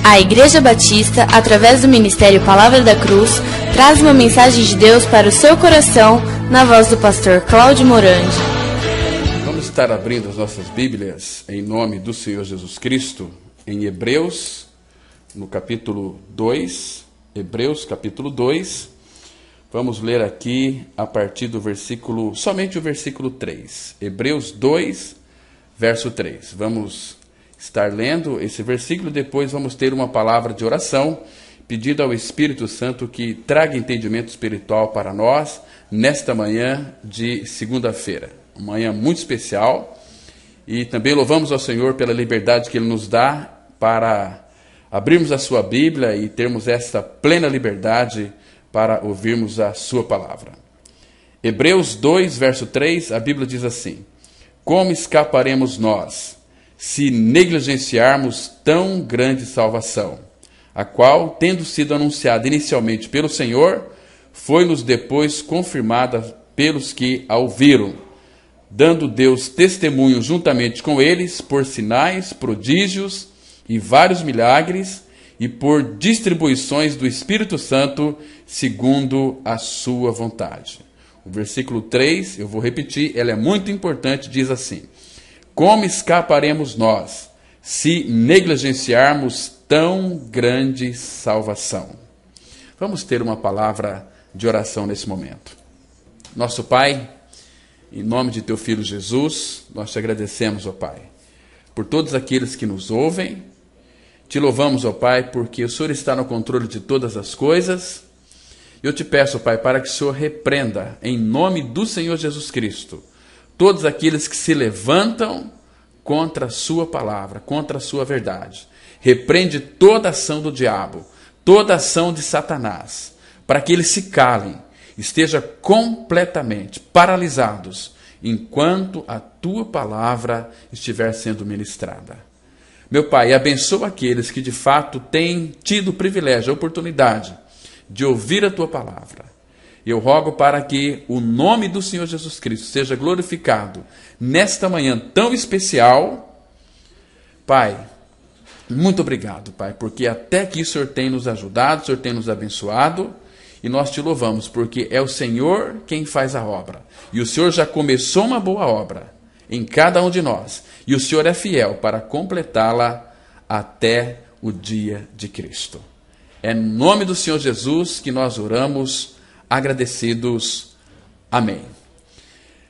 A Igreja Batista, através do Ministério Palavra da Cruz, traz uma mensagem de Deus para o seu coração, na voz do pastor Cláudio Morandi. Vamos estar abrindo as nossas Bíblias, em nome do Senhor Jesus Cristo, em Hebreus, no capítulo 2, Hebreus capítulo 2, vamos ler aqui a partir do versículo, somente o versículo 3, Hebreus 2, verso 3, vamos estar lendo esse versículo, depois vamos ter uma palavra de oração, pedindo ao Espírito Santo que traga entendimento espiritual para nós, nesta manhã de segunda-feira, uma manhã muito especial, e também louvamos ao Senhor pela liberdade que Ele nos dá para abrirmos a sua Bíblia e termos esta plena liberdade para ouvirmos a sua palavra. Hebreus 2, verso 3, a Bíblia diz assim: como escaparemos nós se negligenciarmos tão grande salvação, a qual, tendo sido anunciada inicialmente pelo Senhor, foi-nos depois confirmada pelos que a ouviram, dando Deus testemunho juntamente com eles por sinais, prodígios e vários milagres, e por distribuições do Espírito Santo, segundo a sua vontade. O versículo 3, eu vou repetir, ele é muito importante, diz assim: como escaparemos nós se negligenciarmos tão grande salvação? Vamos ter uma palavra de oração nesse momento. Nosso Pai, em nome de Teu Filho Jesus, nós Te agradecemos, ó Pai, por todos aqueles que nos ouvem. Te louvamos, ó Pai, porque o Senhor está no controle de todas as coisas. Eu Te peço, Pai, para que o Senhor repreenda, em nome do Senhor Jesus Cristo, todos aqueles que se levantam contra a sua palavra, contra a sua verdade. Repreende toda ação do diabo, toda ação de Satanás, para que eles se calem, estejam completamente paralisados, enquanto a tua palavra estiver sendo ministrada. Meu Pai, abençoa aqueles que de fato têm tido o privilégio, a oportunidade de ouvir a tua palavra. Eu rogo para que o nome do Senhor Jesus Cristo seja glorificado nesta manhã tão especial. Pai, muito obrigado, Pai, porque até aqui o Senhor tem nos ajudado, o Senhor tem nos abençoado, e nós Te louvamos, porque é o Senhor quem faz a obra. E o Senhor já começou uma boa obra em cada um de nós, e o Senhor é fiel para completá-la até o dia de Cristo. É no nome do Senhor Jesus que nós oramos, agradecidos. Amém.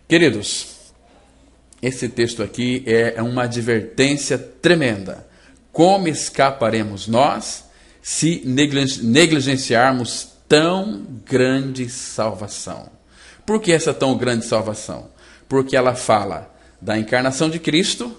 Queridos, esse texto aqui é uma advertência tremenda. Como escaparemos nós se negligenciarmos tão grande salvação? Por que essa tão grande salvação? Porque ela fala da encarnação de Cristo,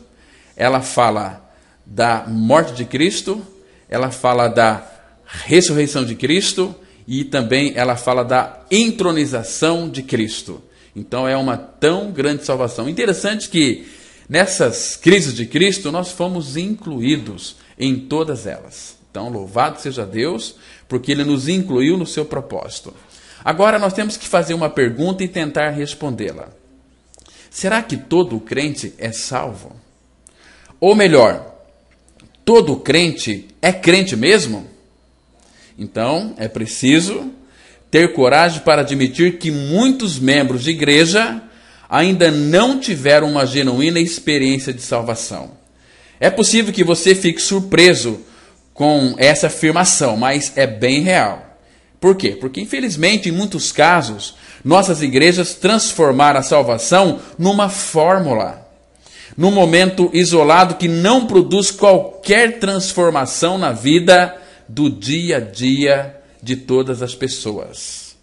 ela fala da morte de Cristo, ela fala da ressurreição de Cristo, e também ela fala da entronização de Cristo. Então é uma tão grande salvação. Interessante que nessas crises de Cristo nós fomos incluídos em todas elas. Então louvado seja Deus, porque Ele nos incluiu no seu propósito. Agora nós temos que fazer uma pergunta e tentar respondê-la. Será que todo crente é salvo? Ou melhor, todo crente é crente mesmo? Então, é preciso ter coragem para admitir que muitos membros de igreja ainda não tiveram uma genuína experiência de salvação. É possível que você fique surpreso com essa afirmação, mas é bem real. Por quê? Porque, infelizmente, em muitos casos, nossas igrejas transformaram a salvação numa fórmula, num momento isolado que não produz qualquer transformação na vida do dia a dia de todas as pessoas.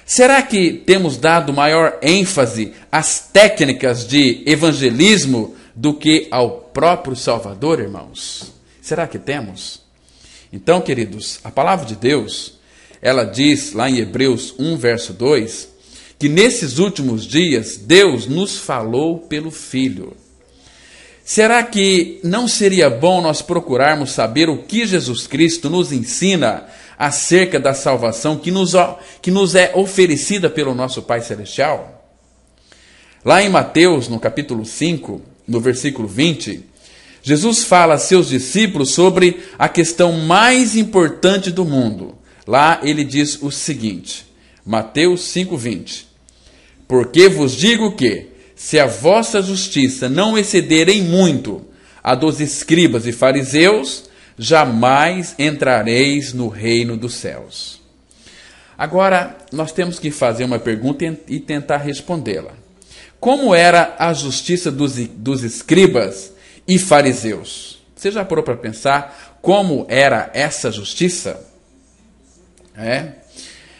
Será que temos dado maior ênfase às técnicas de evangelismo do que ao próprio Salvador, irmãos? Será que temos? Então, queridos, a palavra de Deus, ela diz lá em Hebreus 1, verso 2, que nesses últimos dias Deus nos falou pelo Filho. Será que não seria bom nós procurarmos saber o que Jesus Cristo nos ensina acerca da salvação que nos é oferecida pelo nosso Pai Celestial? Lá em Mateus, no capítulo 5, no versículo 20, Jesus fala a seus discípulos sobre a questão mais importante do mundo. Lá ele diz o seguinte, Mateus 5:20. Porque vos digo que, se a vossa justiça não exceder em muito a dos escribas e fariseus, jamais entrareis no reino dos céus. Agora, nós temos que fazer uma pergunta e tentar respondê-la. Como era a justiça dos escribas e fariseus? Você já parou para pensar como era essa justiça?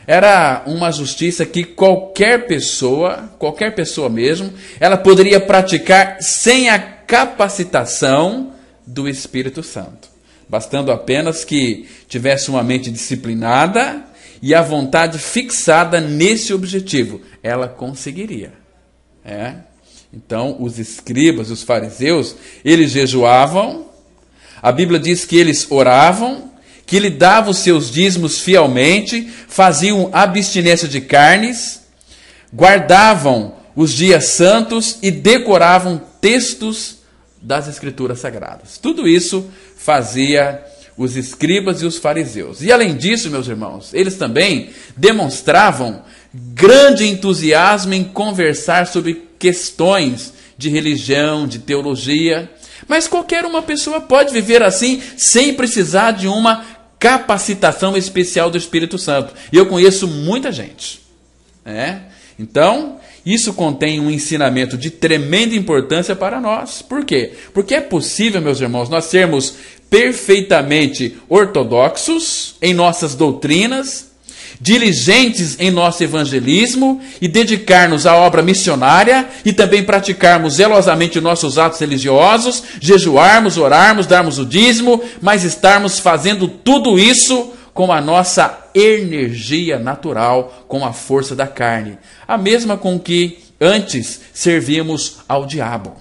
Era uma justiça que qualquer pessoa mesmo, ela poderia praticar sem a capacitação do Espírito Santo. Bastando apenas que tivesse uma mente disciplinada e a vontade fixada nesse objetivo, ela conseguiria. Então, os escribas, os fariseus, eles jejuavam, a Bíblia diz que eles oravam, que lhe davam os seus dízimos fielmente, faziam abstinência de carnes, guardavam os dias santos e decoravam textos das Escrituras Sagradas. Tudo isso fazia os escribas e os fariseus. E além disso, meus irmãos, eles também demonstravam grande entusiasmo em conversar sobre questões de religião, de teologia. Mas qualquer uma pessoa pode viver assim sem precisar de uma capacitação especial do Espírito Santo. E eu conheço muita gente. Então, isso contém um ensinamento de tremenda importância para nós. Por quê? Porque é possível, meus irmãos, nós sermos perfeitamente ortodoxos em nossas doutrinas, diligentes em nosso evangelismo e dedicar-nos à obra missionária e também praticarmos zelosamente nossos atos religiosos, jejuarmos, orarmos, darmos o dízimo, mas estarmos fazendo tudo isso com a nossa energia natural, com a força da carne, a mesma com que antes servíamos ao diabo.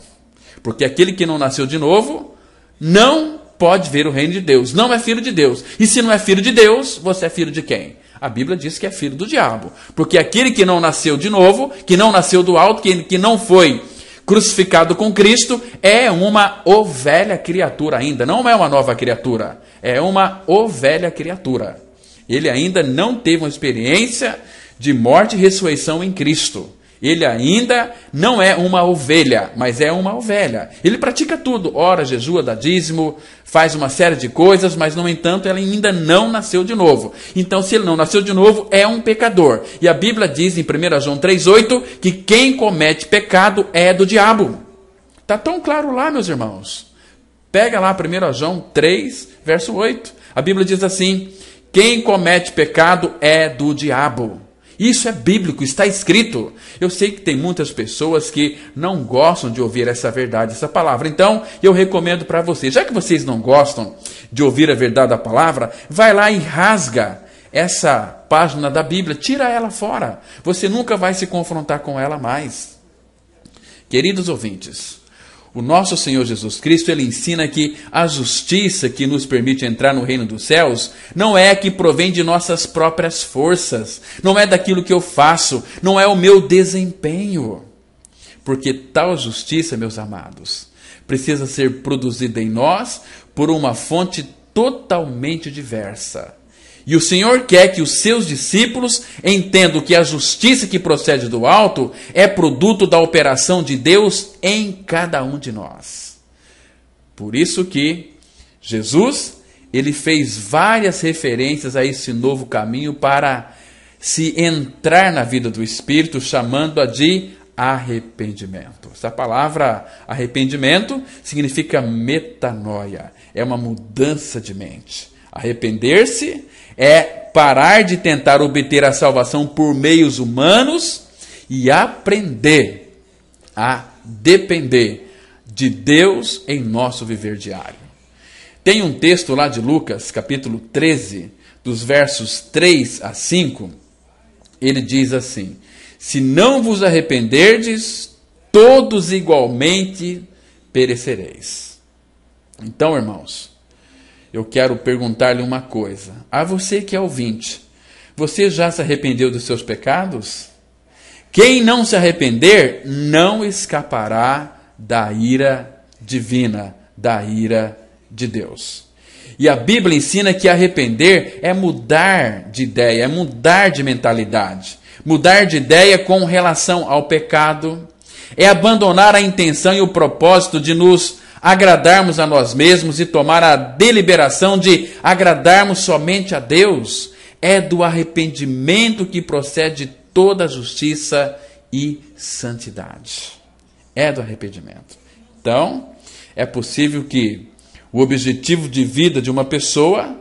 Porque aquele que não nasceu de novo não pode ver o reino de Deus, não é filho de Deus. E se não é filho de Deus, você é filho de quem? A Bíblia diz que é filho do diabo. Porque aquele que não nasceu de novo, que não nasceu do alto, que não foi crucificado com Cristo, é uma ovelha criatura ainda. Não é uma nova criatura, é uma ovelha criatura. Ele ainda não teve uma experiência de morte e ressurreição em Cristo. Ele ainda não é uma ovelha, mas é uma ovelha. Ele pratica tudo, ora, jejua, dá dízimo, faz uma série de coisas, mas, no entanto, ele ainda não nasceu de novo. Então, se ele não nasceu de novo, é um pecador. E a Bíblia diz em 1 João 3,8 que quem comete pecado é do diabo. Está tão claro lá, meus irmãos. Pega lá 1 João 3, verso 8. A Bíblia diz assim: quem comete pecado é do diabo. Isso é bíblico, está escrito. Eu sei que tem muitas pessoas que não gostam de ouvir essa verdade, essa palavra. Então, eu recomendo para vocês, já que vocês não gostam de ouvir a verdade da palavra, vai lá e rasga essa página da Bíblia, tira ela fora. Você nunca vai se confrontar com ela mais. Queridos ouvintes, o nosso Senhor Jesus Cristo, ele ensina que a justiça que nos permite entrar no reino dos céus não é a que provém de nossas próprias forças, não é daquilo que eu faço, não é o meu desempenho. Porque tal justiça, meus amados, precisa ser produzida em nós por uma fonte totalmente diversa. E o Senhor quer que os seus discípulos entendam que a justiça que procede do alto é produto da operação de Deus em cada um de nós. Por isso que Jesus, ele fez várias referências a esse novo caminho para se entrar na vida do Espírito, chamando-a de arrependimento. Essa palavra arrependimento significa metanoia, é uma mudança de mente. Arrepender-se é parar de tentar obter a salvação por meios humanos e aprender a depender de Deus em nosso viver diário. Tem um texto lá de Lucas, capítulo 13, dos versos 3 a 5, ele diz assim: se não vos arrependerdes, todos igualmente perecereis. Então, irmãos, eu quero perguntar-lhe uma coisa. A você que é ouvinte, você já se arrependeu dos seus pecados? Quem não se arrepender, não escapará da ira divina, da ira de Deus. E a Bíblia ensina que arrepender é mudar de ideia, é mudar de mentalidade. Mudar de ideia com relação ao pecado, é abandonar a intenção e o propósito de nos agradarmos a nós mesmos e tomar a deliberação de agradarmos somente a Deus. É do arrependimento que procede toda a justiça e santidade. É do arrependimento. Então, é possível que o objetivo de vida de uma pessoa,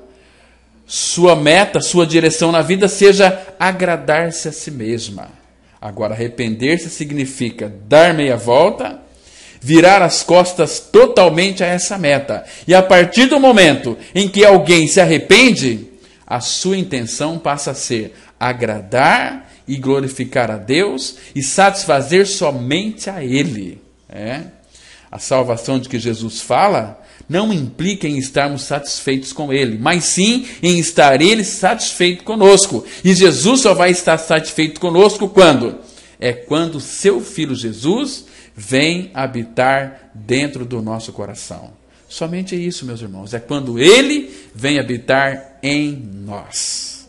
sua meta, sua direção na vida seja agradar-se a si mesma. Agora, arrepender-se significa dar meia volta, virar as costas totalmente a essa meta. E a partir do momento em que alguém se arrepende, a sua intenção passa a ser agradar e glorificar a Deus e satisfazer somente a Ele. A salvação de que Jesus fala não implica em estarmos satisfeitos com Ele, mas sim em estar Ele satisfeito conosco. E Jesus só vai estar satisfeito conosco quando? É quando seu Filho Jesus vem habitar dentro do nosso coração. Somente isso, meus irmãos, é quando Ele vem habitar em nós.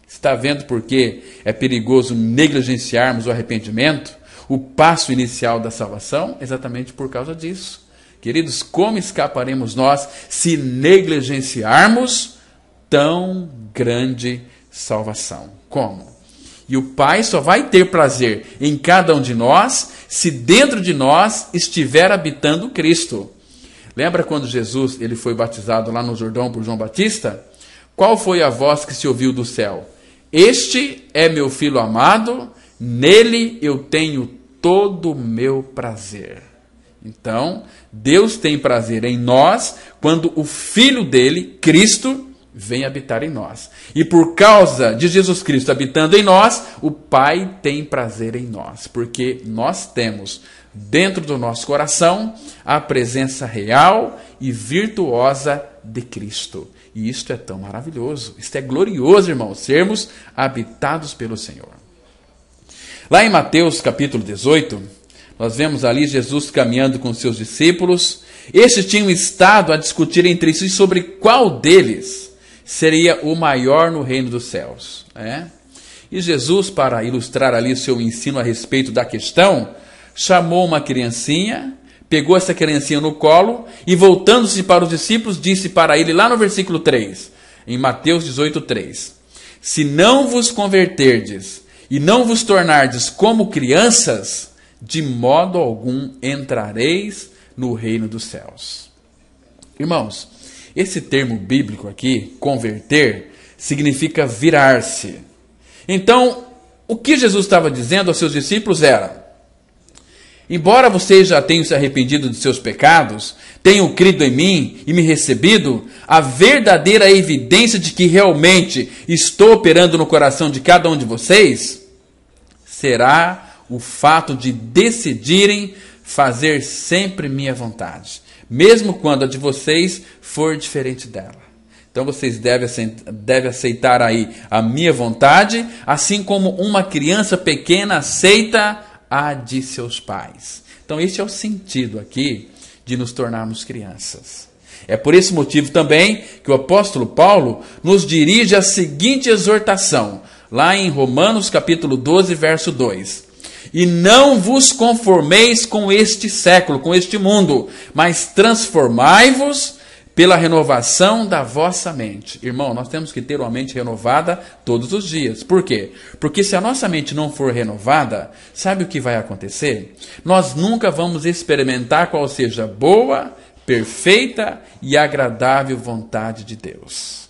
Está vendo por que é perigoso negligenciarmos o arrependimento, o passo inicial da salvação? Exatamente por causa disso. Queridos, como escaparemos nós se negligenciarmos tão grande salvação? Como? E o Pai só vai ter prazer em cada um de nós se dentro de nós estiver habitando Cristo. Lembra quando Jesus ele foi batizado lá no Jordão por João Batista? Qual foi a voz que se ouviu do céu? Este é meu Filho amado, nele eu tenho todo o meu prazer. Então, Deus tem prazer em nós quando o Filho dele, Cristo, vem habitar em nós. E por causa de Jesus Cristo habitando em nós, o Pai tem prazer em nós. Porque nós temos dentro do nosso coração a presença real e virtuosa de Cristo. E isto é tão maravilhoso. Isto é glorioso, irmãos, sermos habitados pelo Senhor. Lá em Mateus capítulo 18, nós vemos ali Jesus caminhando com seus discípulos. Estes tinham estado a discutir entre si sobre qual deles seria o maior no reino dos céus. E Jesus, para ilustrar ali o seu ensino a respeito da questão, chamou uma criancinha, pegou essa criancinha no colo e, voltando-se para os discípulos, disse para ele lá no versículo 3, em Mateus 18, 3, se não vos converterdes e não vos tornardes como crianças, de modo algum entrareis no reino dos céus. Irmãos, esse termo bíblico aqui, converter, significa virar-se. Então, o que Jesus estava dizendo aos seus discípulos era: embora vocês já tenham se arrependido de seus pecados, tenham crido em mim e me recebido, a verdadeira evidência de que realmente estou operando no coração de cada um de vocês será o fato de decidirem fazer sempre minha vontade, mesmo quando a de vocês for diferente dela. Então vocês devem aceitar aí a minha vontade, assim como uma criança pequena aceita a de seus pais. Então esse é o sentido aqui de nos tornarmos crianças. É por esse motivo também que o apóstolo Paulo nos dirige a seguinte exortação, lá em Romanos capítulo 12, verso 2. E não vos conformeis com este século, com este mundo, mas transformai-vos pela renovação da vossa mente. Irmão, nós temos que ter uma mente renovada todos os dias. Por quê? Porque se a nossa mente não for renovada, sabe o que vai acontecer? Nós nunca vamos experimentar qual seja a boa, perfeita e agradável vontade de Deus.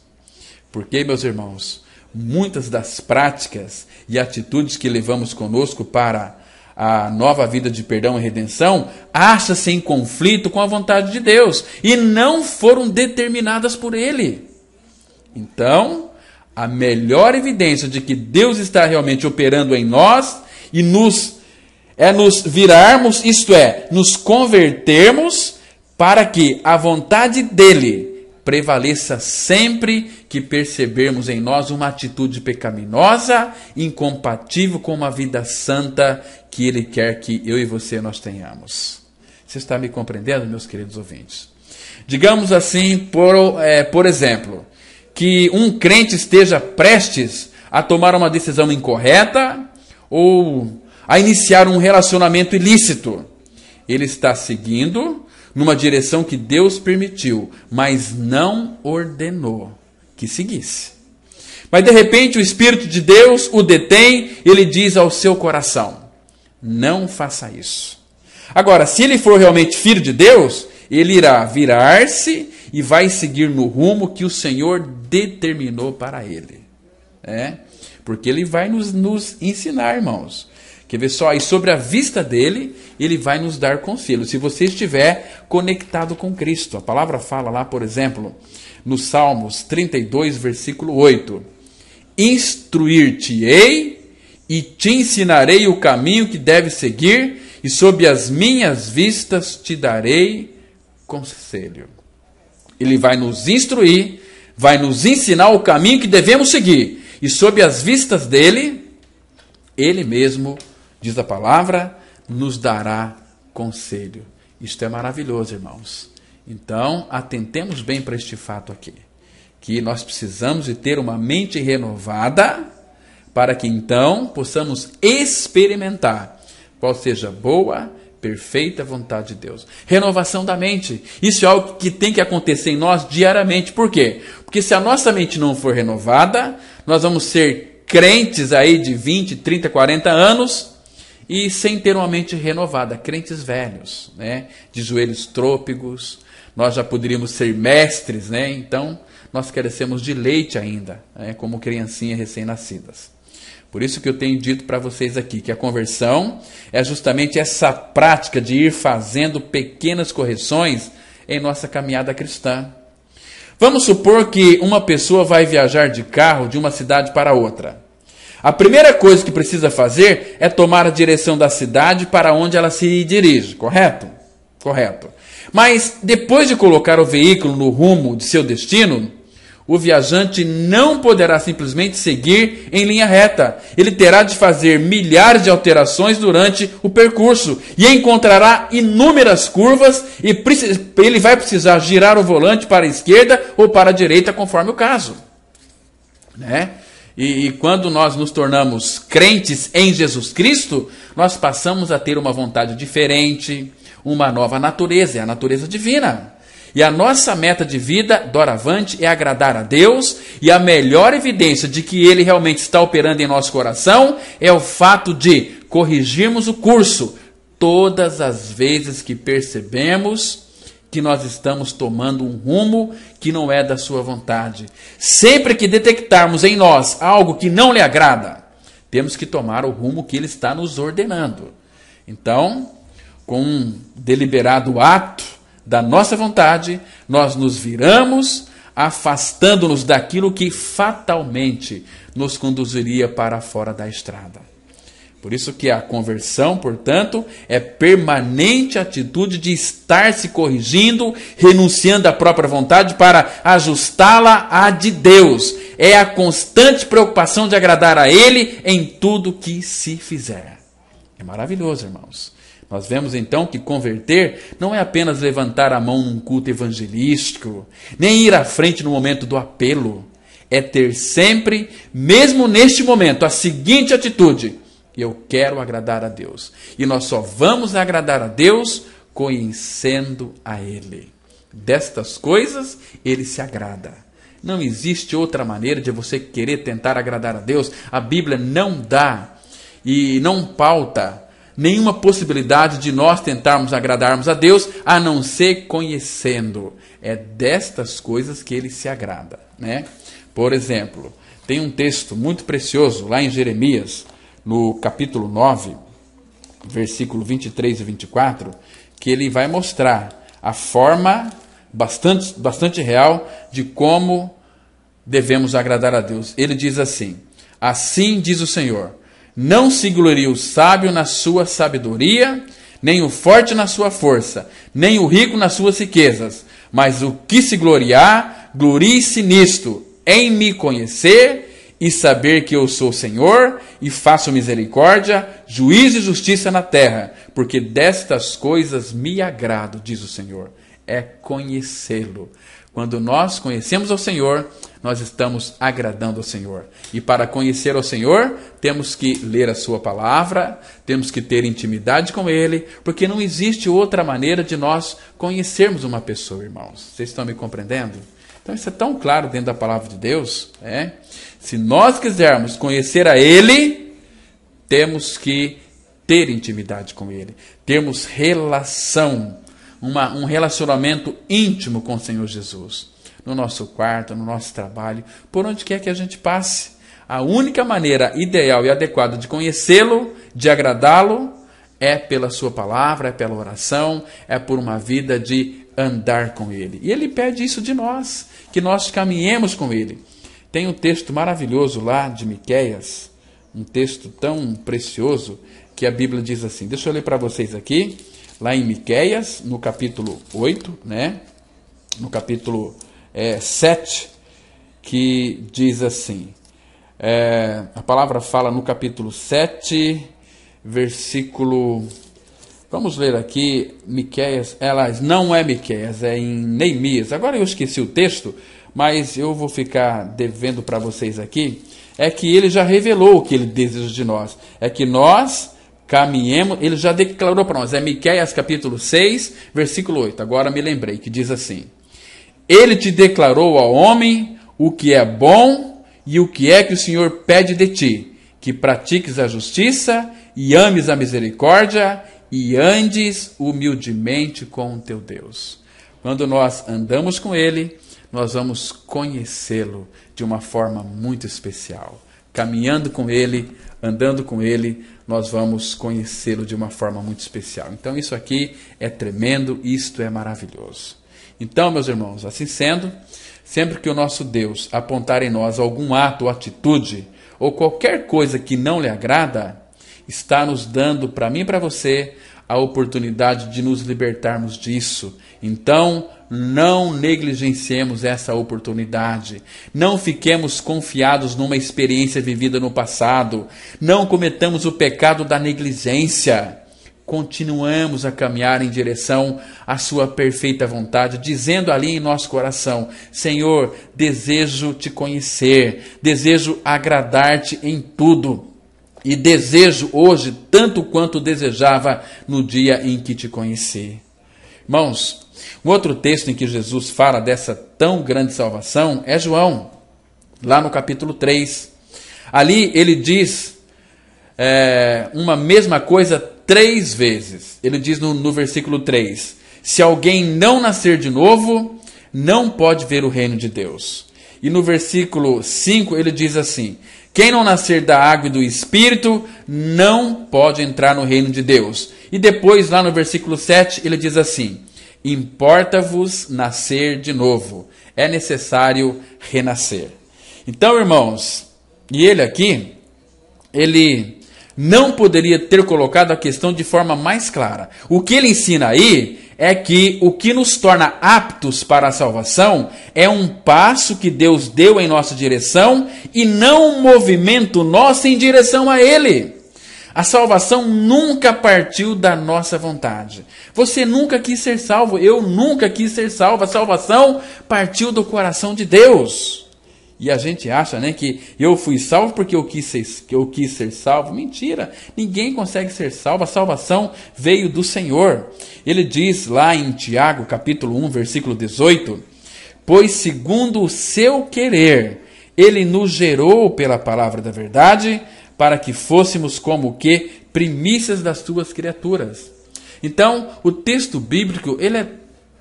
Porque, meus irmãos, muitas das práticas e atitudes que levamos conosco para a nova vida de perdão e redenção acha-se em conflito com a vontade de Deus e não foram determinadas por Ele. Então, a melhor evidência de que Deus está realmente operando em nós e nos virarmos, isto é, nos convertermos para que a vontade dEle prevaleça sempre que percebermos em nós uma atitude pecaminosa, incompatível com uma vida santa que Ele quer que eu e você nós tenhamos. Você está me compreendendo, meus queridos ouvintes? Digamos assim, por exemplo, que um crente esteja prestes a tomar uma decisão incorreta ou a iniciar um relacionamento ilícito. Ele está seguindo numa direção que Deus permitiu, mas não ordenou que seguisse. Mas de repente o Espírito de Deus o detém, ele diz ao seu coração: não faça isso. Agora, se ele for realmente filho de Deus, ele irá virar-se e vai seguir no rumo que o Senhor determinou para ele. Porque ele vai nos ensinar, irmãos. Quer ver só? E sobre a vista dele, ele vai nos dar conselho. Se você estiver conectado com Cristo. A palavra fala lá, por exemplo, no Salmos 32, versículo 8. Instruir-te-ei e te ensinarei o caminho que deves seguir, e sob as minhas vistas te darei conselho. Ele vai nos instruir, vai nos ensinar o caminho que devemos seguir, e sob as vistas dele, ele mesmo, diz a palavra, nos dará conselho. Isto é maravilhoso, irmãos. Então, atentemos bem para este fato aqui, que nós precisamos de ter uma mente renovada para que então possamos experimentar qual seja boa, perfeita vontade de Deus. Renovação da mente. Isso é algo que tem que acontecer em nós diariamente. Por quê? Porque se a nossa mente não for renovada, nós vamos ser crentes aí de 20, 30, 40 anos e sem ter uma mente renovada. Crentes velhos, de joelhos trôpegos. Nós já poderíamos ser mestres, Então, nós carecemos de leite ainda, como criancinhas recém-nascidas. Por isso que eu tenho dito para vocês aqui, que a conversão é justamente essa prática de ir fazendo pequenas correções em nossa caminhada cristã. Vamos supor que uma pessoa vai viajar de carro de uma cidade para outra. A primeira coisa que precisa fazer é tomar a direção da cidade para onde ela se dirige, correto? Correto. Mas depois de colocar o veículo no rumo de seu destino, o viajante não poderá simplesmente seguir em linha reta. Ele terá de fazer milhares de alterações durante o percurso e encontrará inúmeras curvas e ele vai precisar girar o volante para a esquerda ou para a direita, conforme o caso. E quando nós nos tornamos crentes em Jesus Cristo, nós passamos a ter uma vontade diferente, uma nova natureza, é a natureza divina. E a nossa meta de vida, doravante, é agradar a Deus, e a melhor evidência de que Ele realmente está operando em nosso coração é o fato de corrigirmos o curso todas as vezes que percebemos que nós estamos tomando um rumo que não é da sua vontade. Sempre que detectarmos em nós algo que não lhe agrada, temos que tomar o rumo que Ele está nos ordenando. Então, com um deliberado ato da nossa vontade, nós nos viramos, afastando-nos daquilo que fatalmente nos conduziria para fora da estrada. Por isso que a conversão, portanto, é permanente atitude de estar se corrigindo, renunciando à própria vontade para ajustá-la à de Deus. É a constante preocupação de agradar a Ele em tudo que se fizer. É maravilhoso, irmãos. Nós vemos então que converter não é apenas levantar a mão num culto evangelístico, nem ir à frente no momento do apelo. É ter sempre, mesmo neste momento, a seguinte atitude: eu quero agradar a Deus. E nós só vamos agradar a Deus conhecendo a Ele. Destas coisas, Ele se agrada. Não existe outra maneira de você querer tentar agradar a Deus. A Bíblia não dá e não pauta nenhuma possibilidade de nós tentarmos agradarmos a Deus, a não ser conhecendo. É destas coisas que Ele se agrada, Por exemplo, tem um texto muito precioso lá em Jeremias, no capítulo 9, versículo 23 e 24, que ele vai mostrar a forma bastante real de como devemos agradar a Deus. Ele diz assim: assim diz o Senhor, não se glorie o sábio na sua sabedoria, nem o forte na sua força, nem o rico nas suas riquezas, mas o que se gloriar, glorie-se nisto, em me conhecer e saber que eu sou o Senhor, e faço misericórdia, juízo e justiça na terra, porque destas coisas me agrado, diz o Senhor. é conhecê-lo. Quando nós conhecemos ao Senhor, nós estamos agradando ao Senhor. E para conhecer ao Senhor, temos que ler a sua palavra, temos que ter intimidade com Ele, porque não existe outra maneira de nós conhecermos uma pessoa, irmãos. Vocês estão me compreendendo? Então isso é tão claro dentro da palavra de Deus. Se nós quisermos conhecer a Ele, temos que ter intimidade com Ele. Termos relação, um relacionamento íntimo com o Senhor Jesus. No nosso quarto, no nosso trabalho, por onde quer que a gente passe. A única maneira ideal e adequada de conhecê-lo, de agradá-lo, é pela sua palavra, é pela oração, é por uma vida de andar com Ele. E Ele pede isso de nós, que nós caminhemos com Ele. Tem um texto maravilhoso lá de Miqueias, um texto tão precioso, que a Bíblia diz assim, deixa eu ler para vocês aqui, lá em Miqueias, no capítulo 8, no capítulo 7, que diz assim, a palavra fala no capítulo 7, versículo, vamos ler aqui, Miqueias, não é Miqueias, é em Neemias, agora eu esqueci o texto, mas eu vou ficar devendo para vocês aqui, é que ele já revelou o que ele deseja de nós, é que nós caminhemos, ele já declarou para nós, é Miqueias capítulo 6, versículo 8, agora me lembrei, que diz assim, ele te declarou ao homem o que é bom e o que é que o Senhor pede de ti, que pratiques a justiça e ames a misericórdia e andes humildemente com o teu Deus. Quando nós andamos com Ele, nós vamos conhecê-lo de uma forma muito especial. Caminhando com Ele, andando com Ele, nós vamos conhecê-lo de uma forma muito especial. Então isso aqui é tremendo, isto é maravilhoso. Então, meus irmãos, assim sendo, sempre que o nosso Deus apontar em nós algum ato ou atitude, ou qualquer coisa que não lhe agrada, está nos dando, para mim e para você, a oportunidade de nos libertarmos disso. Então, não negligenciemos essa oportunidade. Não fiquemos confiados numa experiência vivida no passado. Não cometamos o pecado da negligência. Continuamos a caminhar em direção à sua perfeita vontade, dizendo ali em nosso coração, Senhor, desejo te conhecer, desejo agradar-te em tudo. E desejo hoje tanto quanto desejava no dia em que te conheci. Irmãos, um outro texto em que Jesus fala dessa tão grande salvação é João, lá no capítulo 3. Ali ele diz uma mesma coisa 3 vezes. Ele diz no versículo 3, se alguém não nascer de novo, não pode ver o reino de Deus. E no versículo 5 ele diz assim, quem não nascer da água e do Espírito não pode entrar no reino de Deus. E depois, lá no versículo 7, ele diz assim, importa-vos nascer de novo. É necessário renascer. Então, irmãos, e ele aqui, ele não poderia ter colocado a questão de forma mais clara. O que ele ensina aí é que o que nos torna aptos para a salvação é um passo que Deus deu em nossa direção e não um movimento nosso em direção a Ele. A salvação nunca partiu da nossa vontade. Você nunca quis ser salvo, eu nunca quis ser salvo. A salvação partiu do coração de Deus. E a gente acha, que eu fui salvo porque eu quis ser salvo. Mentira, ninguém consegue ser salvo. A salvação veio do Senhor. Ele diz lá em Tiago, capítulo 1, versículo 18, pois segundo o seu querer, Ele nos gerou pela palavra da verdade, para que fôssemos como que primícias das suas criaturas. Então, o texto bíblico, ele é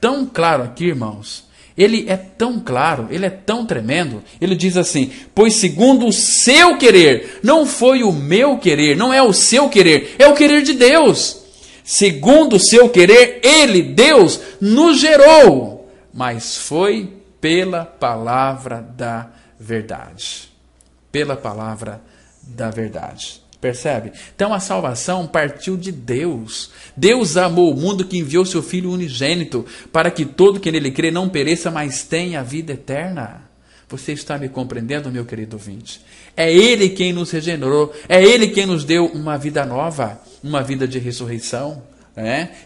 tão claro aqui, irmãos. Ele é tão claro, ele é tão tremendo. Ele diz assim, pois segundo o seu querer, não foi o meu querer, não é o seu querer, é o querer de Deus. Segundo o seu querer, Ele, Deus, nos gerou, mas foi pela palavra da verdade. Pela palavra da verdade. Percebe? Então a salvação partiu de Deus. Deus amou o mundo que enviou seu Filho unigênito para que todo que nele crê não pereça, mas tenha a vida eterna. Você está me compreendendo, meu querido ouvinte? É Ele quem nos regenerou. É Ele quem nos deu uma vida nova, uma vida de ressurreição.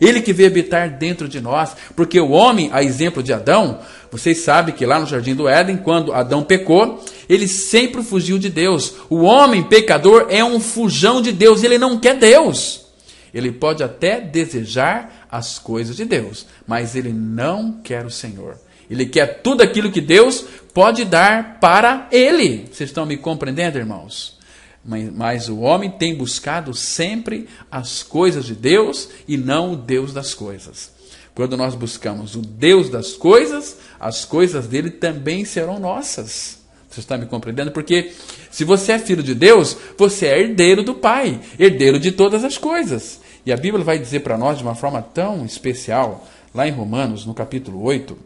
Ele que veio habitar dentro de nós, porque o homem, a exemplo de Adão, vocês sabem que lá no Jardim do Éden, quando Adão pecou, ele sempre fugiu de Deus. O homem pecador é um fujão de Deus, ele não quer Deus. Ele pode até desejar as coisas de Deus, mas ele não quer o Senhor. Ele quer tudo aquilo que Deus pode dar para ele. Vocês estão me compreendendo, irmãos? Mas o homem tem buscado sempre as coisas de Deus e não o Deus das coisas. Quando nós buscamos o Deus das coisas, as coisas dele também serão nossas. Você está me compreendendo? Porque se você é filho de Deus, você é herdeiro do Pai, herdeiro de todas as coisas. E a Bíblia vai dizer para nós de uma forma tão especial, lá em Romanos, no capítulo 8,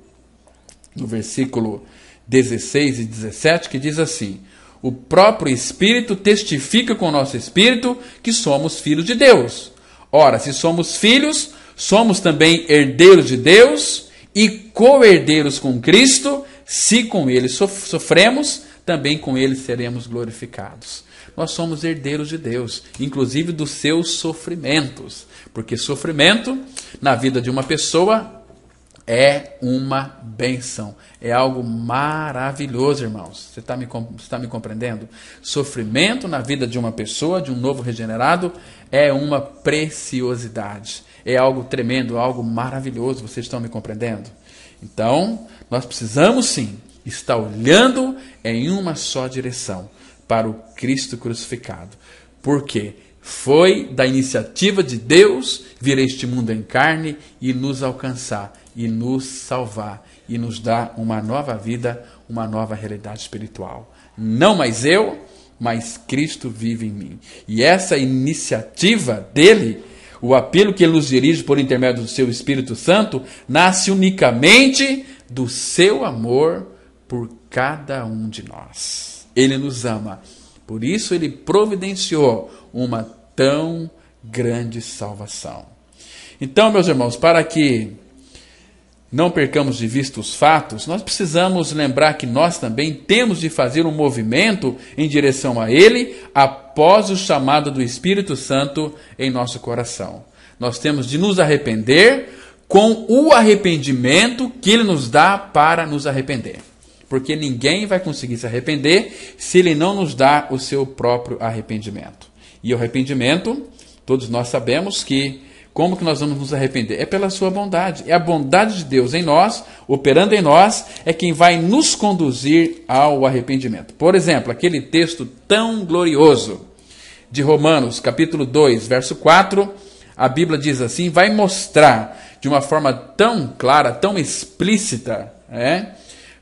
no versículo 16 e 17, que diz assim: o próprio Espírito testifica com o nosso Espírito que somos filhos de Deus. Ora, se somos filhos, somos também herdeiros de Deus e co-herdeiros com Cristo. Se com Ele sofremos, também com Ele seremos glorificados. Nós somos herdeiros de Deus, inclusive dos seus sofrimentos. Porque sofrimento, na vida de uma pessoa, é uma bênção, é algo maravilhoso, irmãos. Você está me compreendendo? Sofrimento na vida de uma pessoa, de um novo regenerado, é uma preciosidade, é algo tremendo, algo maravilhoso. Vocês estão me compreendendo? Então, nós precisamos sim estar olhando em uma só direção, para o Cristo crucificado. Porque foi da iniciativa de Deus vir a este mundo em carne e nos alcançar, e nos salvar, e nos dar uma nova vida, uma nova realidade espiritual. Não mais eu, mas Cristo vive em mim. E essa iniciativa dele, o apelo que ele nos dirige por intermédio do seu Espírito Santo, nasce unicamente do seu amor por cada um de nós. Ele nos ama. Por isso ele providenciou uma tão grande salvação. Então, meus irmãos, para que não percamos de vista os fatos, nós precisamos lembrar que nós também temos de fazer um movimento em direção a Ele após o chamado do Espírito Santo em nosso coração. Nós temos de nos arrepender com o arrependimento que Ele nos dá para nos arrepender. Porque ninguém vai conseguir se arrepender se Ele não nos dá o seu próprio arrependimento. E o arrependimento, todos nós sabemos que como que nós vamos nos arrepender? É pela sua bondade. É a bondade de Deus em nós, operando em nós, é quem vai nos conduzir ao arrependimento. Por exemplo, aquele texto tão glorioso de Romanos, capítulo 2, verso 4, a Bíblia diz assim, vai mostrar de uma forma tão clara, tão explícita,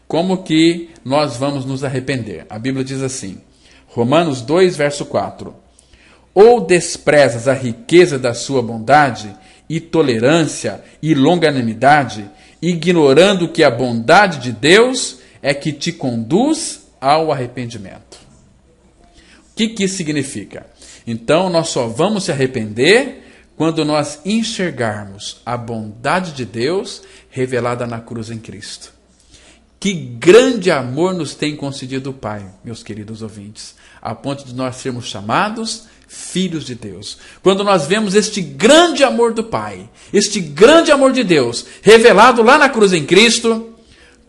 como que nós vamos nos arrepender. A Bíblia diz assim, Romanos 2, verso 4, ou desprezas a riqueza da sua bondade e tolerância e longanimidade, ignorando que a bondade de Deus é que te conduz ao arrependimento. O que isso significa? Então, nós só vamos se arrepender quando nós enxergarmos a bondade de Deus revelada na cruz em Cristo. Que grande amor nos tem concedido o Pai, meus queridos ouvintes, a ponto de nós sermos chamados filhos de Deus. Quando nós vemos este grande amor do Pai, este grande amor de Deus, revelado lá na cruz em Cristo,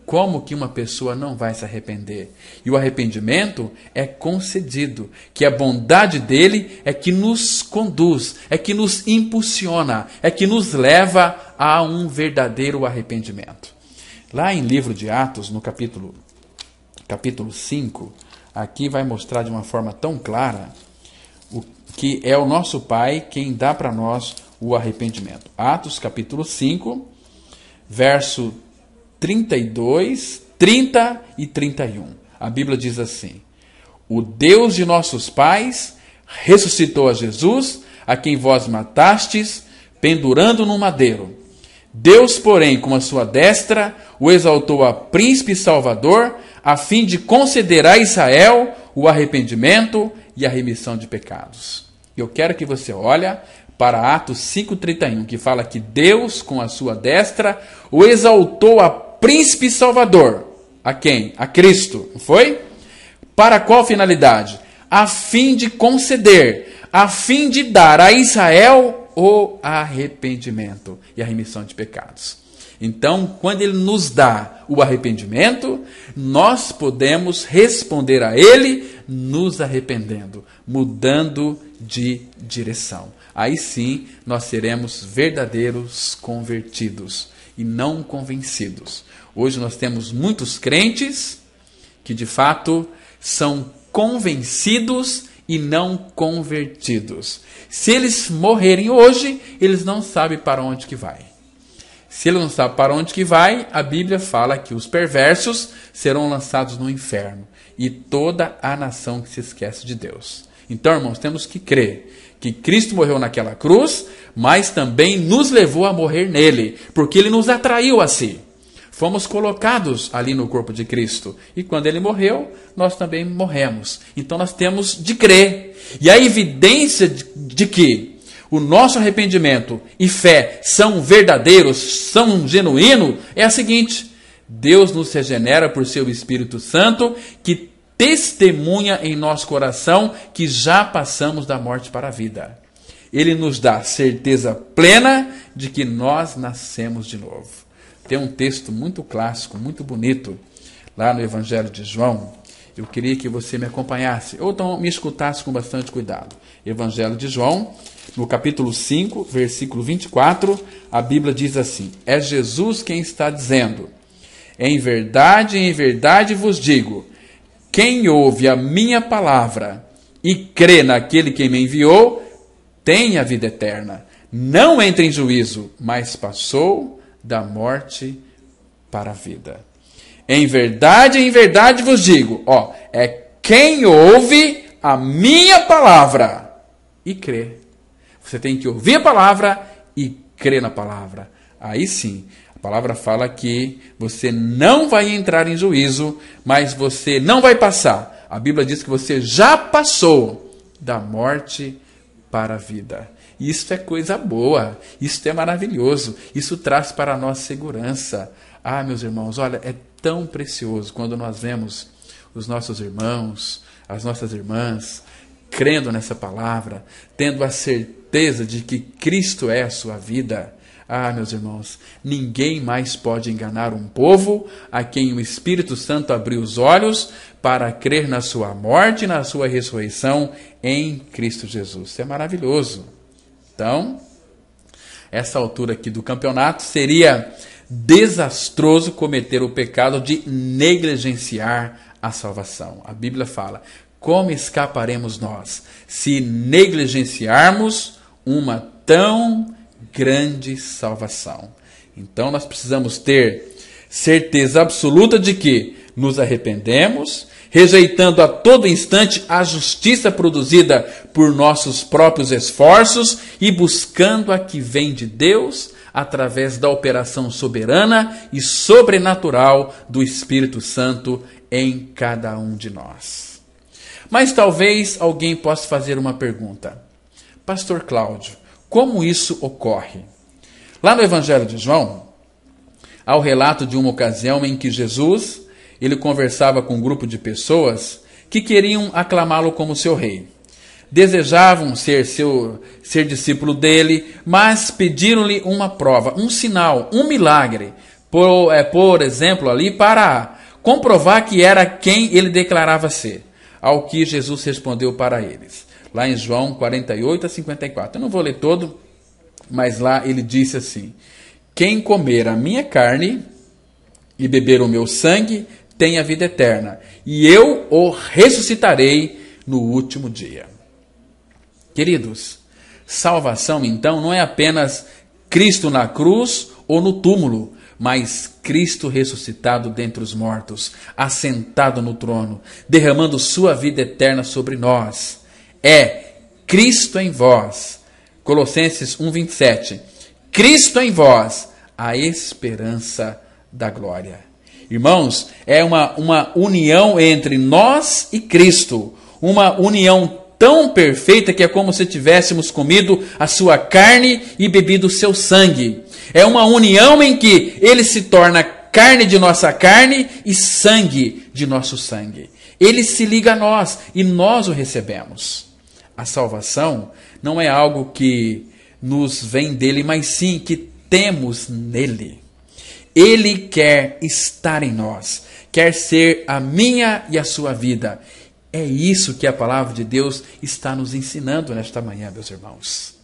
como que uma pessoa não vai se arrepender? E o arrependimento é concedido, que a bondade dele é que nos conduz, é que nos impulsiona, é que nos leva a um verdadeiro arrependimento. Lá em livro de Atos, no capítulo 5, aqui vai mostrar de uma forma tão clara o que é o nosso Pai quem dá para nós o arrependimento. Atos capítulo 5, verso 32, 30 e 31. A Bíblia diz assim, o Deus de nossos pais ressuscitou a Jesus, a quem vós matastes, pendurando no madeiro. Deus, porém, com a sua destra, o exaltou a príncipe e salvador, a fim de conceder a Israel o arrependimento e a remissão de pecados. Eu quero que você olhe para Atos 5,31, que fala que Deus, com a sua destra, o exaltou a príncipe e salvador. A quem? A Cristo, não foi? Para qual finalidade? A fim de conceder, a fim de dar a Israel o arrependimento e a remissão de pecados. Então, quando Ele nos dá o arrependimento, nós podemos responder a Ele nos arrependendo, mudando de direção. Aí sim, nós seremos verdadeiros convertidos e não convencidos. Hoje nós temos muitos crentes que de fato são convencidos e não convertidos. Se eles morrerem hoje, eles não sabem para onde que vai. Se ele não sabe para onde que vai, a Bíblia fala que os perversos serão lançados no inferno e toda a nação que se esquece de Deus. Então, irmãos, temos que crer que Cristo morreu naquela cruz, mas também nos levou a morrer nele, porque ele nos atraiu a si. Fomos colocados ali no corpo de Cristo. E quando ele morreu, nós também morremos. Então nós temos de crer. E a evidência de que o nosso arrependimento e fé são verdadeiros, são genuínos, é a seguinte: Deus nos regenera por seu Espírito Santo, que testemunha em nosso coração que já passamos da morte para a vida. Ele nos dá certeza plena de que nós nascemos de novo. Tem um texto muito clássico, muito bonito, lá no Evangelho de João. Eu queria que você me acompanhasse, ou então me escutasse com bastante cuidado. Evangelho de João, no capítulo 5, versículo 24, a Bíblia diz assim: é Jesus quem está dizendo: em verdade vos digo, quem ouve a minha palavra e crê naquele que me enviou, tem a vida eterna. Não entra em juízo, mas passou da morte para a vida. Em verdade vos digo, é quem ouve a minha palavra e crê. Você tem que ouvir a palavra e crer na palavra. Aí sim, a palavra fala que você não vai entrar em juízo, mas você não vai passar. A Bíblia diz que você já passou da morte para a vida. Isso é coisa boa, isso é maravilhoso, isso traz para nós segurança. Ah, meus irmãos, olha, é tão precioso quando nós vemos os nossos irmãos, as nossas irmãs, crendo nessa palavra, tendo a certeza de que Cristo é a sua vida. Ah, meus irmãos, ninguém mais pode enganar um povo a quem o Espírito Santo abriu os olhos para crer na sua morte e na sua ressurreição em Cristo Jesus. Isso é maravilhoso. Então, essa altura aqui do campeonato, seria desastroso cometer o pecado de negligenciar a salvação. A Bíblia fala: como escaparemos nós se negligenciarmos uma tão grande salvação? Então nós precisamos ter certeza absoluta de que nos arrependemos, rejeitando a todo instante a justiça produzida por nossos próprios esforços e buscando a que vem de Deus através da operação soberana e sobrenatural do Espírito Santo em cada um de nós. Mas talvez alguém possa fazer uma pergunta: Pastor Cláudio, como isso ocorre? Lá no Evangelho de João, há o relato de uma ocasião em que Jesus, ele conversava com um grupo de pessoas que queriam aclamá-lo como seu rei. Desejavam ser discípulo dele, mas pediram-lhe uma prova, um sinal, um milagre, por exemplo, ali para comprovar que era quem ele declarava ser. Ao que Jesus respondeu para eles, lá em João 48-54. Eu não vou ler todo, mas lá ele disse assim: quem comer a minha carne e beber o meu sangue tem a vida eterna, e eu o ressuscitarei no último dia. Queridos, salvação então não é apenas Cristo na cruz ou no túmulo, mas Cristo ressuscitado dentre os mortos, assentado no trono, derramando sua vida eterna sobre nós. É Cristo em vós. Colossenses 1:27. Cristo em vós, a esperança da glória. Irmãos, é uma união entre nós e Cristo, uma união tão perfeita que é como se tivéssemos comido a sua carne e bebido o seu sangue. É uma união em que ele se torna carne de nossa carne e sangue de nosso sangue. Ele se liga a nós e nós o recebemos. A salvação não é algo que nos vem dele, mas sim que temos nele. Ele quer estar em nós, quer ser a minha e a sua vida. É isso que a palavra de Deus está nos ensinando nesta manhã, meus irmãos.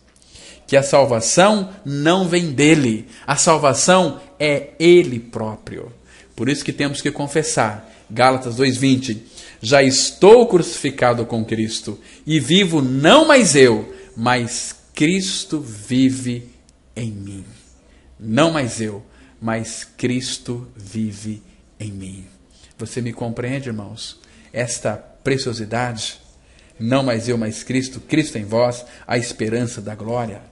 Que a salvação não vem dele, a salvação é ele próprio. Por isso que temos que confessar, Gálatas 2:20, já estou crucificado com Cristo, e vivo não mais eu, mas Cristo vive em mim. Não mais eu, mas Cristo vive em mim. Você me compreende, irmãos? Esta preciosidade, não mais eu, mas Cristo, Cristo em vós, a esperança da glória.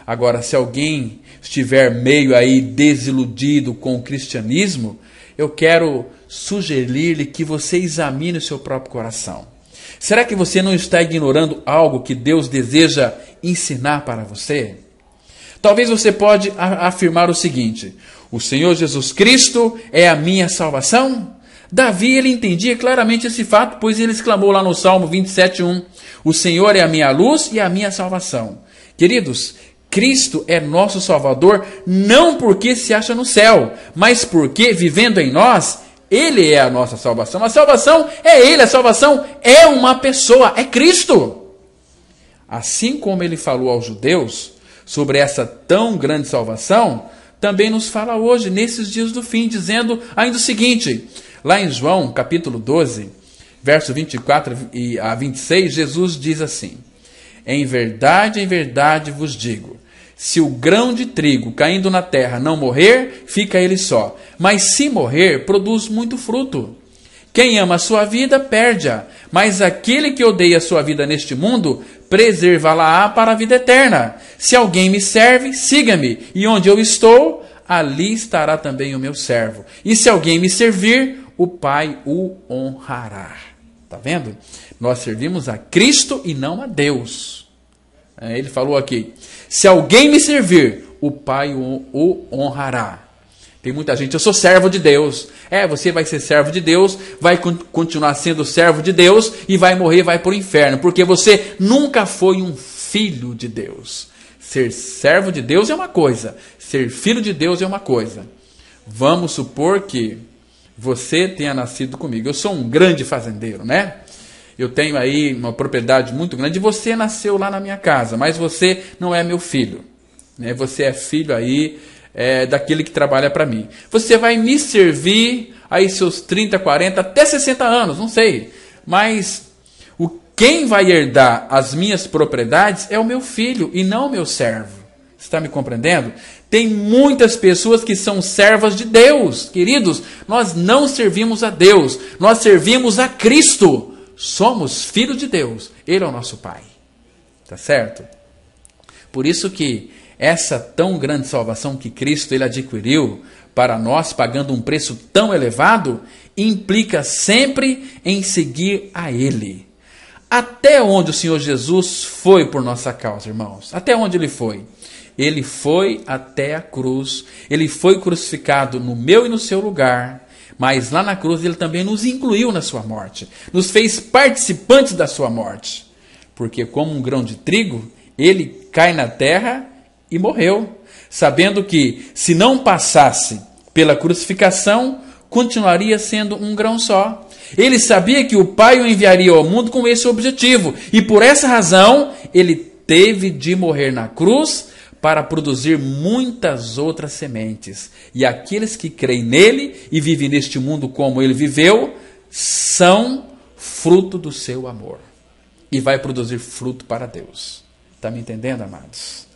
Agora, se alguém estiver meio aí desiludido com o cristianismo, eu quero sugerir-lhe que você examine o seu próprio coração. Será que você não está ignorando algo que Deus deseja ensinar para você? Talvez você pode afirmar o seguinte: o Senhor Jesus Cristo é a minha salvação? Davi, ele entendia claramente esse fato, pois ele exclamou lá no Salmo 27:1, o Senhor é a minha luz e a minha salvação. Queridos, Cristo é nosso Salvador não porque se acha no céu, mas porque, vivendo em nós, Ele é a nossa salvação. A salvação é Ele, a salvação é uma pessoa, é Cristo. Assim como Ele falou aos judeus sobre essa tão grande salvação, também nos fala hoje, nesses dias do fim, dizendo ainda o seguinte, lá em João, capítulo 12, verso 24 a 26, Jesus diz assim: em verdade vos digo, se o grão de trigo caindo na terra não morrer, fica ele só. Mas se morrer, produz muito fruto. Quem ama a sua vida, perde-a. Mas aquele que odeia a sua vida neste mundo, preservá-la-á para a vida eterna. Se alguém me serve, siga-me. E onde eu estou, ali estará também o meu servo. E se alguém me servir, o Pai o honrará. Está vendo? Nós servimos a Cristo e não a Deus. Ele falou aqui, se alguém me servir, o Pai o honrará. Tem muita gente, eu sou servo de Deus. Você vai ser servo de Deus, vai continuar sendo servo de Deus e vai morrer, vai para o inferno, porque você nunca foi um filho de Deus. Ser servo de Deus é uma coisa, ser filho de Deus é uma coisa. Vamos supor que você tenha nascido comigo. Eu sou um grande fazendeiro, né? Eu tenho aí uma propriedade muito grande e você nasceu lá na minha casa, mas você não é meu filho, né? Você é filho aí daquele que trabalha para mim. Você vai me servir aí seus 30, 40, até 60 anos, não sei. Mas quem vai herdar as minhas propriedades é o meu filho e não o meu servo. Você está me compreendendo? Tem muitas pessoas que são servas de Deus. Queridos, nós não servimos a Deus, nós servimos a Cristo. Somos filhos de Deus, Ele é o nosso Pai. Tá certo? Por isso que essa tão grande salvação que Cristo ele adquiriu para nós, pagando um preço tão elevado, implica sempre em seguir a Ele. Até onde o Senhor Jesus foi por nossa causa, irmãos? Até onde Ele foi? Ele foi até a cruz. Ele foi crucificado no meu e no seu lugar. Mas lá na cruz Ele também nos incluiu na sua morte. Nos fez participantes da sua morte. Porque como um grão de trigo, Ele cai na terra e morreu. Sabendo que se não passasse pela crucificação, continuaria sendo um grão só. Ele sabia que o Pai o enviaria ao mundo com esse objetivo. E por essa razão, Ele teve de morrer na cruz para produzir muitas outras sementes. E aqueles que creem nele e vivem neste mundo como ele viveu, são fruto do seu amor. E vai produzir fruto para Deus. Está me entendendo, amados?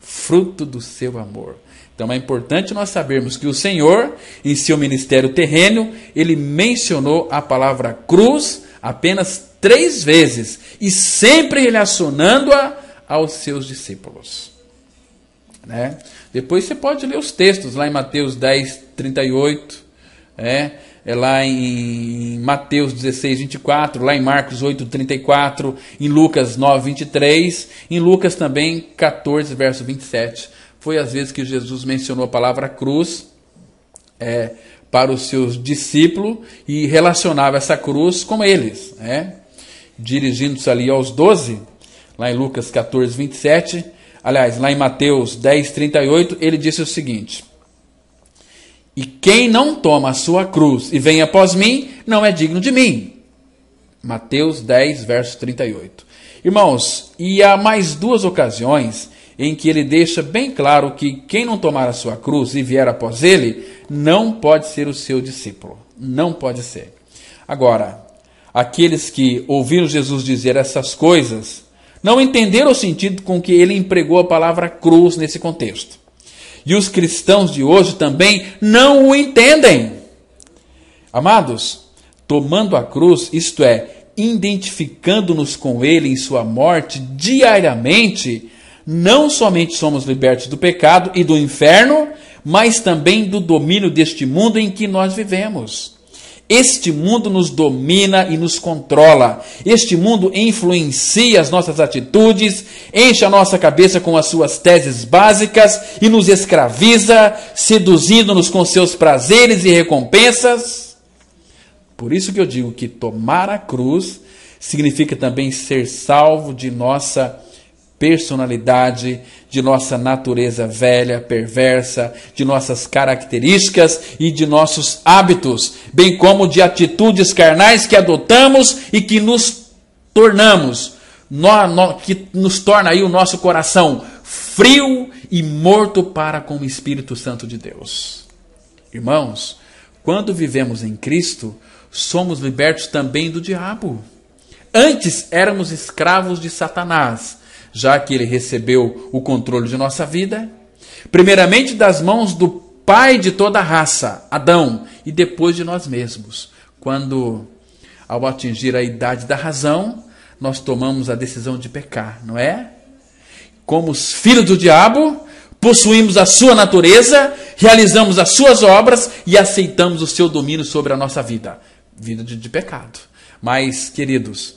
Fruto do seu amor. Então é importante nós sabermos que o Senhor, em seu ministério terreno, ele mencionou a palavra cruz apenas 3 vezes. E sempre relacionando-a aos seus discípulos. Né? Depois você pode ler os textos lá em Mateus 10, 38, lá em Mateus 16, 24, lá em Marcos 8, 34, em Lucas 9, 23, em Lucas também 14, verso 27. Foi às vezes que Jesus mencionou a palavra cruz para os seus discípulos e relacionava essa cruz com eles, dirigindo-se ali aos 12, lá em Lucas 14, 27, Aliás, lá em Mateus 10:38, ele disse o seguinte: e quem não toma a sua cruz e vem após mim, não é digno de mim. Mateus 10, verso 38. Irmãos, e há mais duas ocasiões em que ele deixa bem claro que quem não tomar a sua cruz e vier após ele, não pode ser o seu discípulo. Não pode ser. Agora, aqueles que ouviram Jesus dizer essas coisas, não entenderam o sentido com que ele empregou a palavra cruz nesse contexto. E os cristãos de hoje também não o entendem. Amados, tomando a cruz, isto é, identificando-nos com ele em sua morte diariamente, não somente somos libertos do pecado e do inferno, mas também do domínio deste mundo em que nós vivemos. Este mundo nos domina e nos controla. Este mundo influencia as nossas atitudes, enche a nossa cabeça com as suas teses básicas e nos escraviza, seduzindo-nos com seus prazeres e recompensas. Por isso que eu digo que tomar a cruz significa também ser salvo de nossa personalidade, de nossa natureza velha, perversa, de nossas características e de nossos hábitos, bem como de atitudes carnais que adotamos e que nos tornamos, que nos torna aí o nosso coração frio e morto para com o Espírito Santo de Deus. Irmãos, quando vivemos em Cristo, somos libertos também do diabo. Antes éramos escravos de Satanás, já que ele recebeu o controle de nossa vida, primeiramente das mãos do pai de toda a raça, Adão, e depois de nós mesmos. Quando, ao atingir a idade da razão, nós tomamos a decisão de pecar, não é? Como os filhos do diabo, possuímos a sua natureza, realizamos as suas obras e aceitamos o seu domínio sobre a nossa vida. Vida de pecado. Mas, queridos,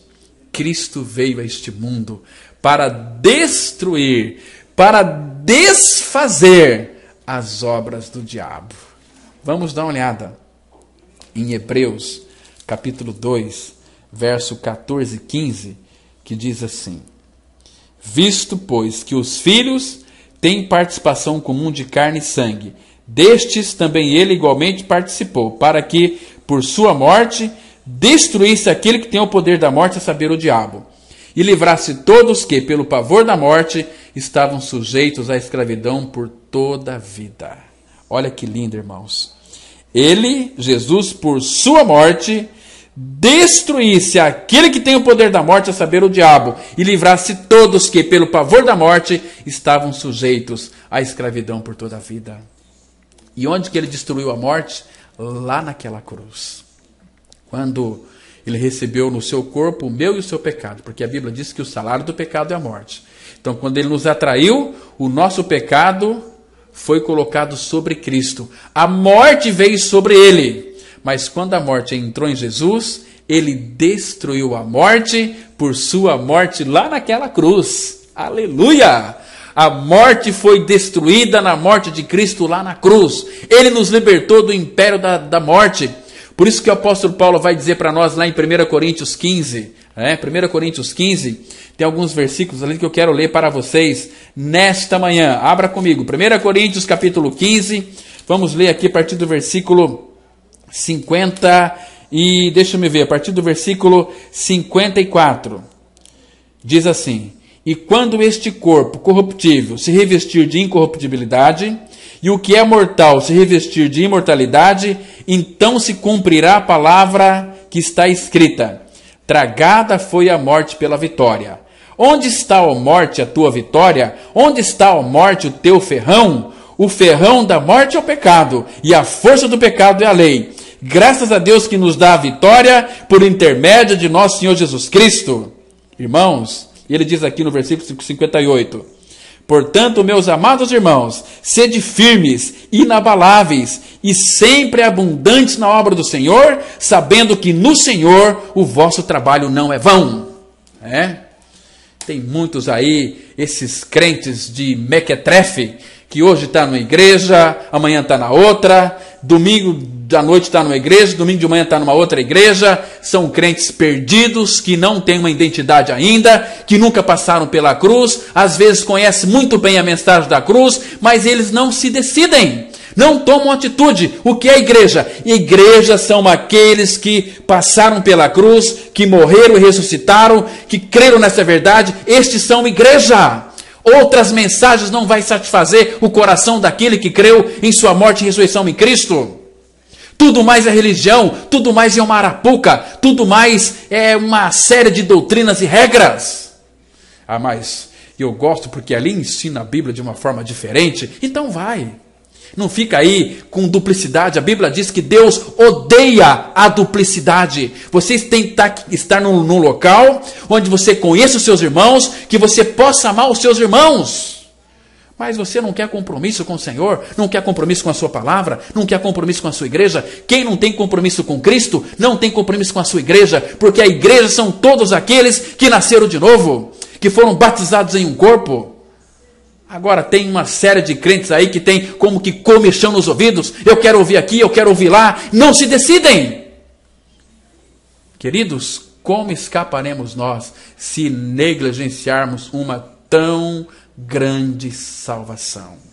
Cristo veio a este mundo para destruir, para desfazer as obras do diabo. Vamos dar uma olhada em Hebreus, capítulo 2, verso 14 e 15, que diz assim: visto, pois, que os filhos têm participação comum de carne e sangue, destes também ele igualmente participou, para que, por sua morte, destruísse aquele que tem o poder da morte, a saber, o diabo, e livrasse todos que, pelo pavor da morte, estavam sujeitos à escravidão por toda a vida. Olha que lindo, irmãos. Ele, Jesus, por sua morte, destruísse aquele que tem o poder da morte, a saber, o diabo, e livrasse todos que, pelo pavor da morte, estavam sujeitos à escravidão por toda a vida. E onde que ele destruiu a morte? Lá naquela cruz. Quando ele recebeu no seu corpo o meu e o seu pecado, porque a Bíblia diz que o salário do pecado é a morte. Então, quando ele nos atraiu, o nosso pecado foi colocado sobre Cristo. A morte veio sobre ele. Mas quando a morte entrou em Jesus, ele destruiu a morte por sua morte lá naquela cruz. Aleluia! A morte foi destruída na morte de Cristo lá na cruz. Ele nos libertou do império da morte. Por isso que o apóstolo Paulo vai dizer para nós lá em 1 Coríntios 15, 1 Coríntios 15, tem alguns versículos ali que eu quero ler para vocês nesta manhã. Abra comigo, 1 Coríntios capítulo 15, vamos ler aqui a partir do versículo 50 e, deixa-me ver, a partir do versículo 54. Diz assim: e quando este corpo corruptível se revestir de incorruptibilidade, e o que é mortal se revestir de imortalidade, então se cumprirá a palavra que está escrita: tragada foi a morte pela vitória. Onde está, ó morte, a tua vitória? Onde está, ó morte, o teu ferrão? O ferrão da morte é o pecado, e a força do pecado é a lei. Graças a Deus que nos dá a vitória por intermédio de nosso Senhor Jesus Cristo. Irmãos, ele diz aqui no versículo 58: portanto, meus amados irmãos, sede firmes, inabaláveis e sempre abundantes na obra do Senhor, sabendo que no Senhor o vosso trabalho não é vão. Tem muitos aí, esses crentes de mequetrefe, que hoje está numa igreja, amanhã está na outra, domingo da noite está numa igreja, domingo de manhã está numa outra igreja. São crentes perdidos, que não têm uma identidade ainda, que nunca passaram pela cruz, às vezes conhecem muito bem a mensagem da cruz, mas eles não se decidem, não tomam atitude. O que é igreja? Igreja são aqueles que passaram pela cruz, que morreram e ressuscitaram, que creram nessa verdade. Estes são igreja. Outras mensagens não vai satisfazer o coração daquele que creu em sua morte e ressurreição em Cristo. Tudo mais é religião, tudo mais é uma arapuca, tudo mais é uma série de doutrinas e regras. Ah, mas eu gosto porque ali ensina a Bíblia de uma forma diferente. Então vai. Não fica aí com duplicidade. A Bíblia diz que Deus odeia a duplicidade. Vocês têm que estar num local onde você conheça os seus irmãos, que você possa amar os seus irmãos. Mas você não quer compromisso com o Senhor, não quer compromisso com a sua palavra, não quer compromisso com a sua igreja. Quem não tem compromisso com Cristo, não tem compromisso com a sua igreja, porque a igreja são todos aqueles que nasceram de novo, que foram batizados em um corpo. Agora tem uma série de crentes aí que tem como que comichão nos ouvidos. Eu quero ouvir aqui, eu quero ouvir lá. Não se decidem. Queridos, como escaparemos nós se negligenciarmos uma tão grande salvação?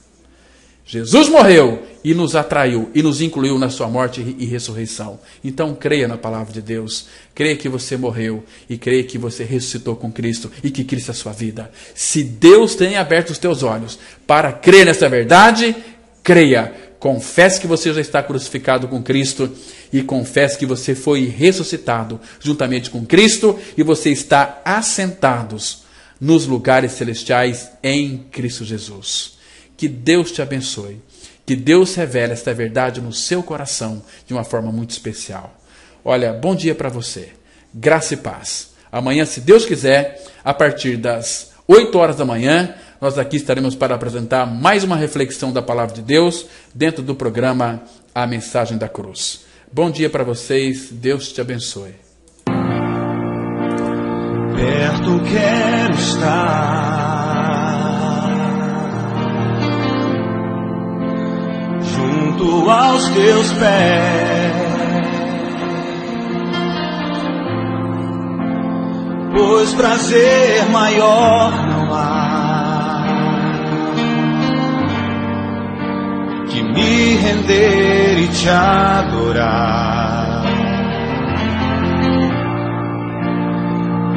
Jesus morreu e nos atraiu e nos incluiu na sua morte e ressurreição. Então creia na palavra de Deus. Creia que você morreu e creia que você ressuscitou com Cristo e que Cristo é a sua vida. Se Deus tem aberto os teus olhos para crer nessa verdade, creia. Confesse que você já está crucificado com Cristo e confesse que você foi ressuscitado juntamente com Cristo e você está assentados nos lugares celestiais em Cristo Jesus. Que Deus te abençoe. Que Deus revele esta verdade no seu coração de uma forma muito especial. Olha, bom dia para você. Graça e paz. Amanhã, se Deus quiser, a partir das 8 horas da manhã, nós aqui estaremos para apresentar mais uma reflexão da Palavra de Deus dentro do programa A Mensagem da Cruz. Bom dia para vocês. Deus te abençoe. Perto quero estar, junto aos teus pés, pois prazer maior não há que me render e te adorar.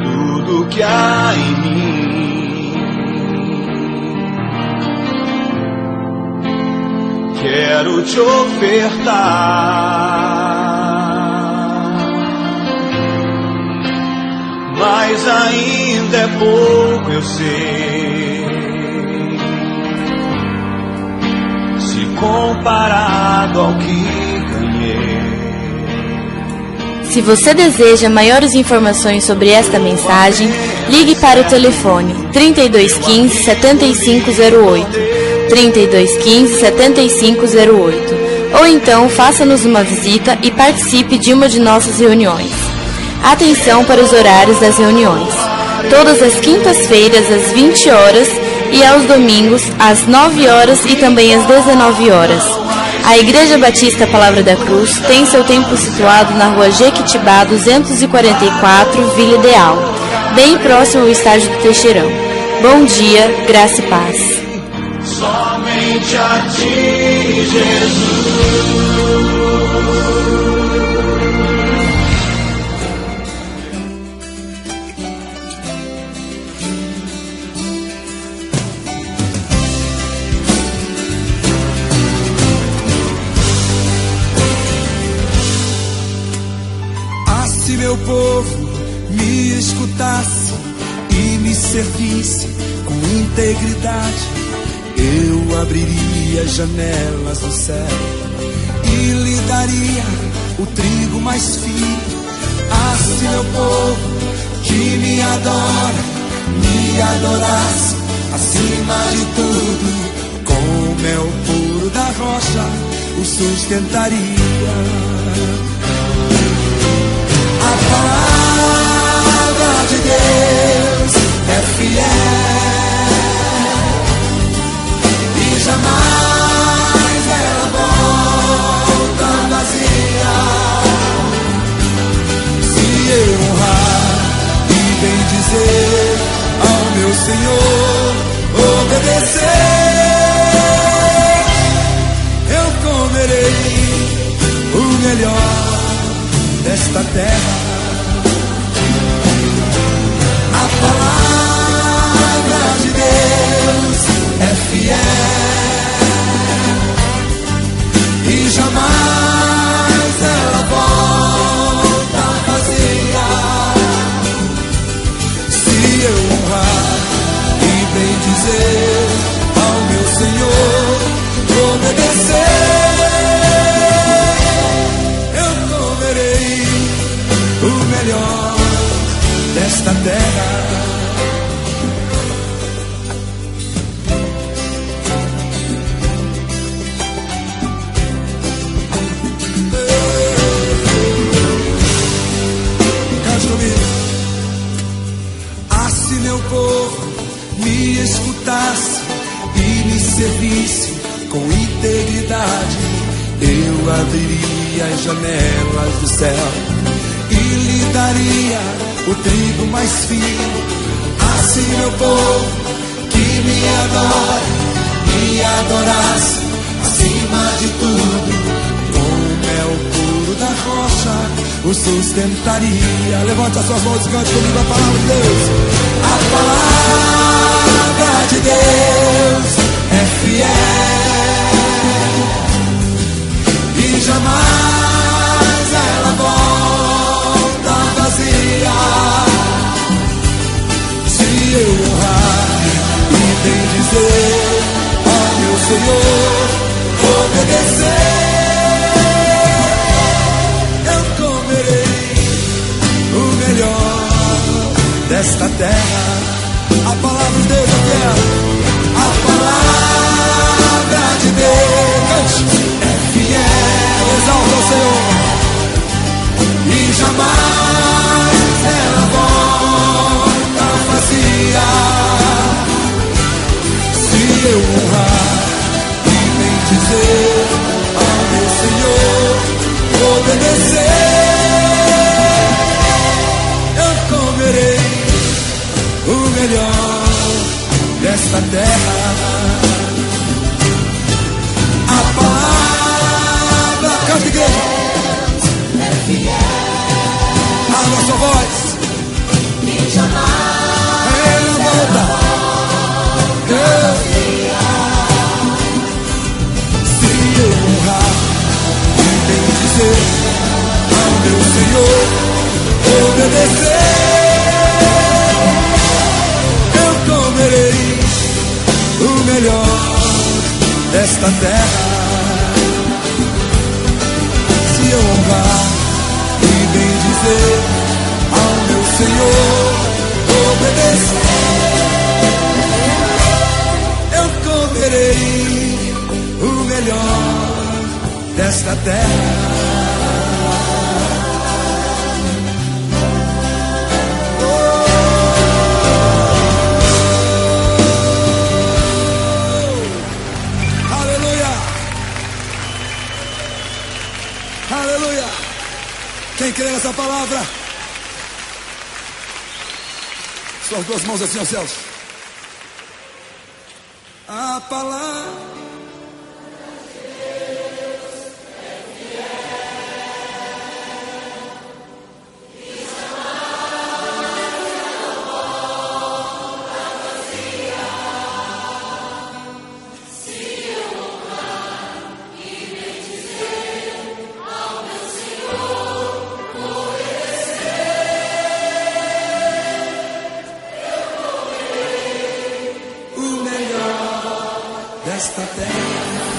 Tudo que há em mim quero te ofertar, mas ainda é pouco, eu sei, se comparado ao que ganhei. Se você deseja maiores informações sobre esta mensagem, ligue para o telefone 3215 7508, 3215 7508, ou então faça-nos uma visita e participe de uma de nossas reuniões. Atenção para os horários das reuniões. Todas as quintas-feiras às 20 horas e aos domingos às 9 horas e também às 19 horas. A Igreja Batista Palavra da Cruz tem seu templo situado na rua Jequitibá 244, Vila Ideal, bem próximo ao estádio do Teixeirão. Bom dia, graça e paz. Somente a ti, Jesus. Se meu povo me escutasse e me servisse com integridade, eu abriria as janelas do céu e lhe daria o trigo mais fino. Ah, se meu povo que me adora me adorasse acima de tudo, com o mel puro da rocha o sustentaria. A palavra de Deus é fiel e jamais ela volta desta terra. A palavra de Deus é fiel e jamais ela volta vazia. Se eu honrar e bem dizer ao meu Senhor, obedecer, eu comerei o melhor desta terra. Cante comigo. Ah, se meu povo me escutasse e me servisse com integridade, eu abriria as janelas do céu e lhe daria o trigo mais fino. Assim meu povo que me adora, me adorasse acima de tudo, com o mel puro da rocha o sustentaria. Levante as suas mãos e cante comigo a palavra de Deus. A palavra de Deus é fiel e jamais ela volta vazia. Se eu honrar e bem dizer ao meu Senhor, obedecer, eu comerei o melhor desta terra. A palavra de Deus é fiel. A palavra de Deus é fiel. Exalta o Senhor e jamais ela volta vazia. Se eu honrar e bem dizer ao meu Senhor, obedecer, eu comerei o melhor desta terra. A palavra, canta igreja, é fiel. Abra sua voz e jamais ela volta. Se eu honrar e bem dizer ao meu Senhor, obedecer, eu comerei o melhor desta terra. Se eu honrar e bem dizer ao meu Senhor, obedecer, eu comerei o melhor desta terra. Aleluia! Quem crê nessa palavra? Suas duas mãos assim aos céus. A palavra desta terra.